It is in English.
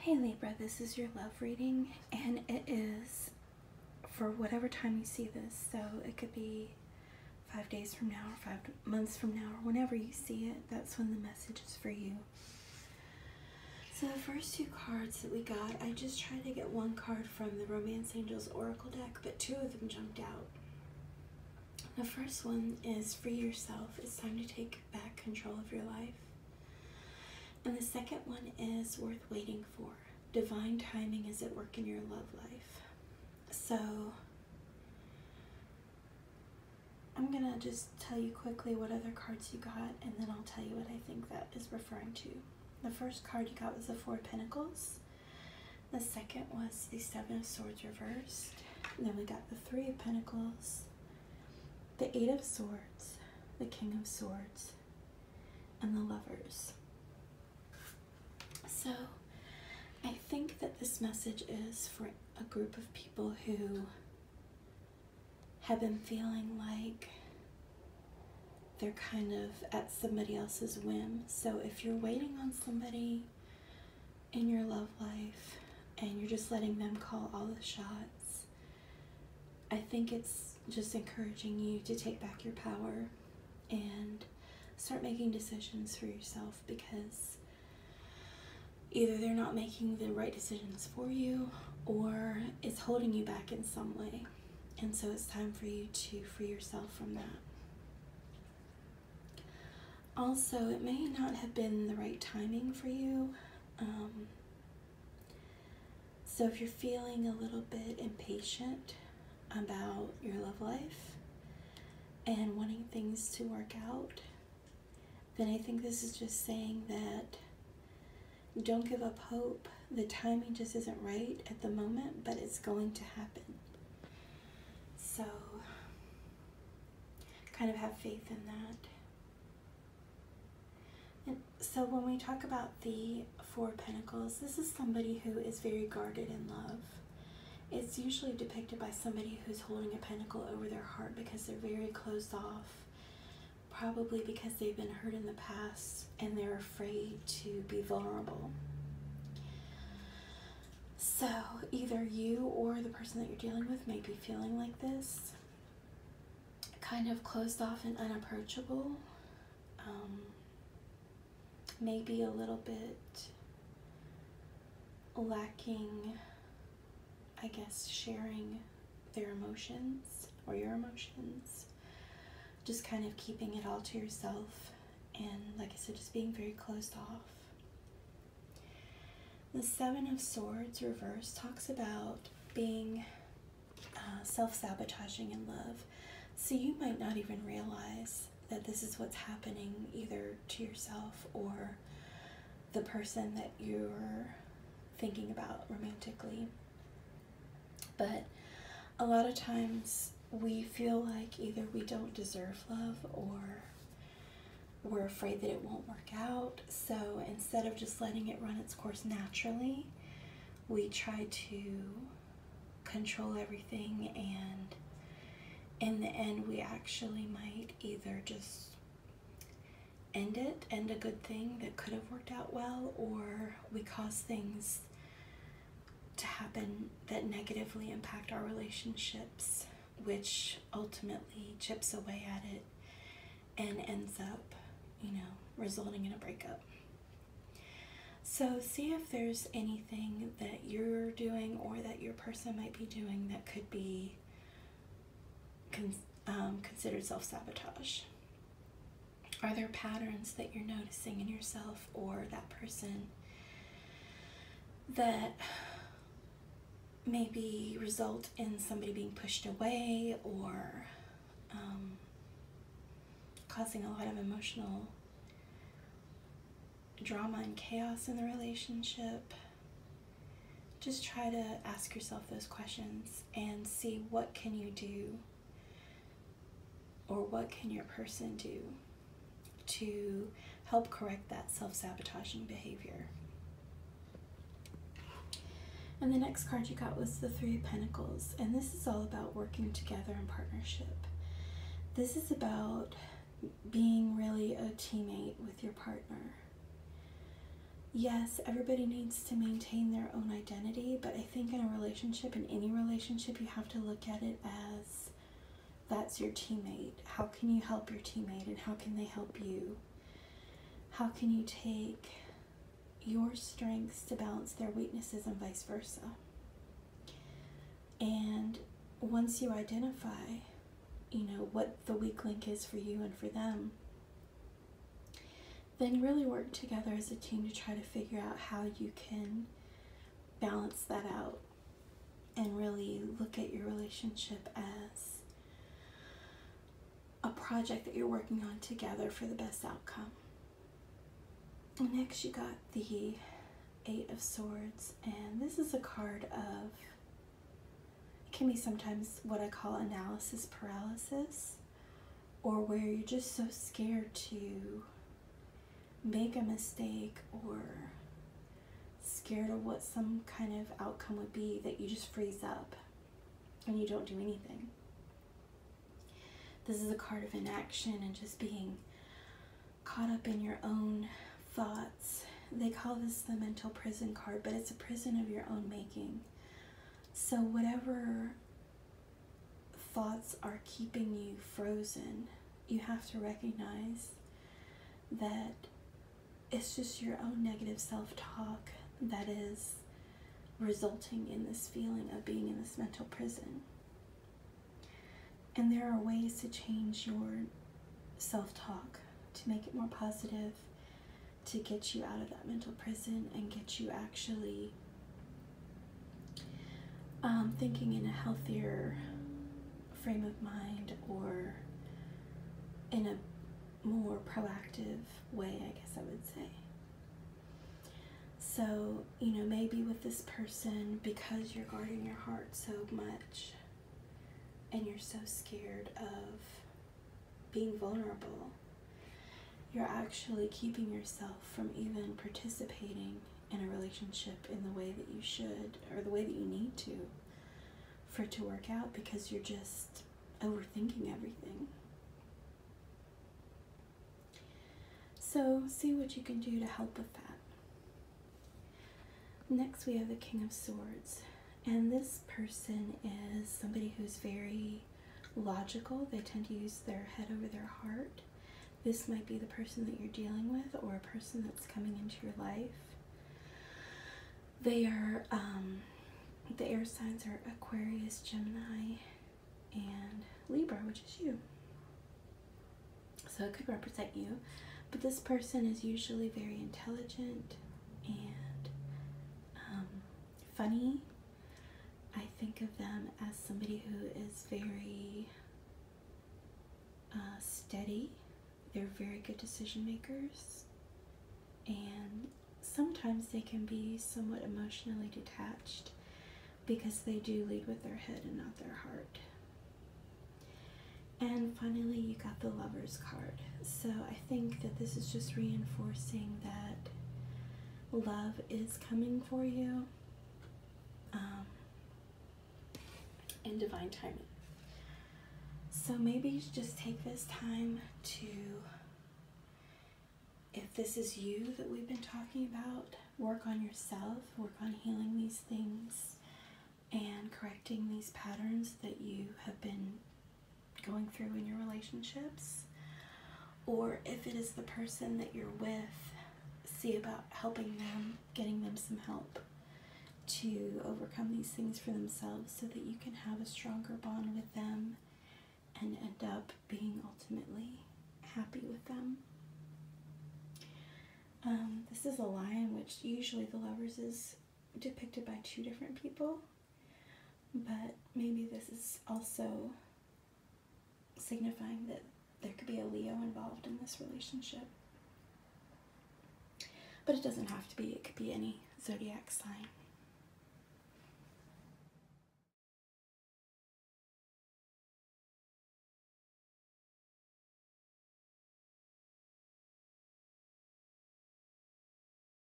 Hey Libra, this is your love reading, and it is for whatever time you see this. So it could be 5 days from now, or 5 months from now, or whenever you see it, that's when the message is for you. So the first two cards that we got, I just tried to get one card from the Romance Angels Oracle deck, but two of them jumped out. The first one is Free Yourself. It's time to take back control of your life. And the second one is Worth Waiting For. Divine timing is at work in your love life. So I'm going to just tell you quickly what other cards you got, and then I'll tell you what I think that is referring to. The first card you got was the Four of Pentacles. The second was the Seven of Swords reversed. And then we got the Three of Pentacles, the Eight of Swords, the King of Swords, and the Lovers. So I think that this message is for a group of people who have been feeling like they're kind of at somebody else's whim. So if you're waiting on somebody in your love life and you're just letting them call all the shots, I think it's just encouraging you to take back your power and start making decisions for yourself, because either they're not making the right decisions for you or it's holding you back in some way. And so it's time for you to free yourself from that. Also, it may not have been the right timing for you. So if you're feeling a little bit impatient about your love life and wanting things to work out, then I think this is just saying that don't give up hope. The timing just isn't right at the moment, but it's going to happen. So kind of have faith in that. And so when we talk about the Four of Pentacles, this is somebody who is very guarded in love. It's usually depicted by somebody who's holding a pentacle over their heart because they're very closed off, probably because they've been hurt in the past and they're afraid to be vulnerable. So either you or the person that you're dealing with may be feeling like this, kind of closed off and unapproachable, maybe a little bit lacking, I guess, sharing their emotions or your emotions, just kind of keeping it all to yourself, and like I said, just being very closed off. The Seven of Swords reversed talks about being self-sabotaging in love. So you might not even realize that this is what's happening either to yourself or the person that you're thinking about romantically. But a lot of times we feel like either we don't deserve love or we're afraid that it won't work out. So instead of just letting it run its course naturally, we try to control everything, and in the end we actually might either just end a good thing that could have worked out well, or we cause things to happen that negatively impact our relationships, which ultimately chips away at it and ends up, resulting in a breakup. So see if there's anything that you're doing or that your person might be doing that could be considered self-sabotage. Are there patterns that you're noticing in yourself or that person that maybe result in somebody being pushed away or causing a lot of emotional drama and chaos in the relationship? Just try to ask yourself those questions and see what can you do, or what can your person do to help correct that self-sabotaging behavior. And the next card you got was the Three of Pentacles, and this is all about working together in partnership. This is about being really a teammate with your partner. yes, everybody needs to maintain their own identity, but I think in a relationship, in any relationship, you have to look at it as that's your teammate. How can you help your teammate, and how can they help you? How can you take your strengths to balance their weaknesses and vice versa? And once you identify, what the weak link is for you and for them, then really work together as a team to try to figure out how you can balance that out and really look at your relationship as a project that you're working on together for the best outcome. Next, you got the Eight of Swords, and this is a card of, it can be sometimes what I call analysis paralysis, or where you're just so scared to make a mistake or scared of what some kind of outcome would be that you just freeze up and you don't do anything. This is a card of inaction and just being caught up in your own thoughts. They call this the mental prison card, but it's a prison of your own making. So whatever thoughts are keeping you frozen, you have to recognize that it's just your own negative self-talk that is resulting in this feeling of being in this mental prison. And there are ways to change your self-talk to make it more positive, to get you out of that mental prison and get you actually thinking in a healthier frame of mind, or in a more proactive way, I guess I would say. So, maybe with this person, because you're guarding your heart so much and you're so scared of being vulnerable, you're actually keeping yourself from even participating in a relationship in the way that you should, or the way that you need to, for it to work out, because you're just overthinking everything. So see what you can do to help with that. Next, we have the King of Swords, and this person is somebody who's very logical. They tend to use their head over their heart. This might be the person that you're dealing with, or a person that's coming into your life. They are, the air signs are Aquarius, Gemini, and Libra, which is you. So it could represent you. But this person is usually very intelligent and funny. I think of them as somebody who is very steady. They're very good decision makers, and sometimes they can be somewhat emotionally detached because they do lead with their head and not their heart. And finally, you got the Lover's card. So I think that this is just reinforcing that love is coming for you in divine timing. So maybe just take this time to, if this is you that we've been talking about, work on yourself, work on healing these things and correcting these patterns that you have been going through in your relationships. Or if it is the person that you're with, see about helping them, getting them some help to overcome these things for themselves, so that you can have a stronger bond with them and end up being ultimately happy with them. This is a lion, which usually the Lovers is depicted by two different people, but maybe this is also signifying that there could be a Leo involved in this relationship. But it doesn't have to be. It could be any zodiac sign.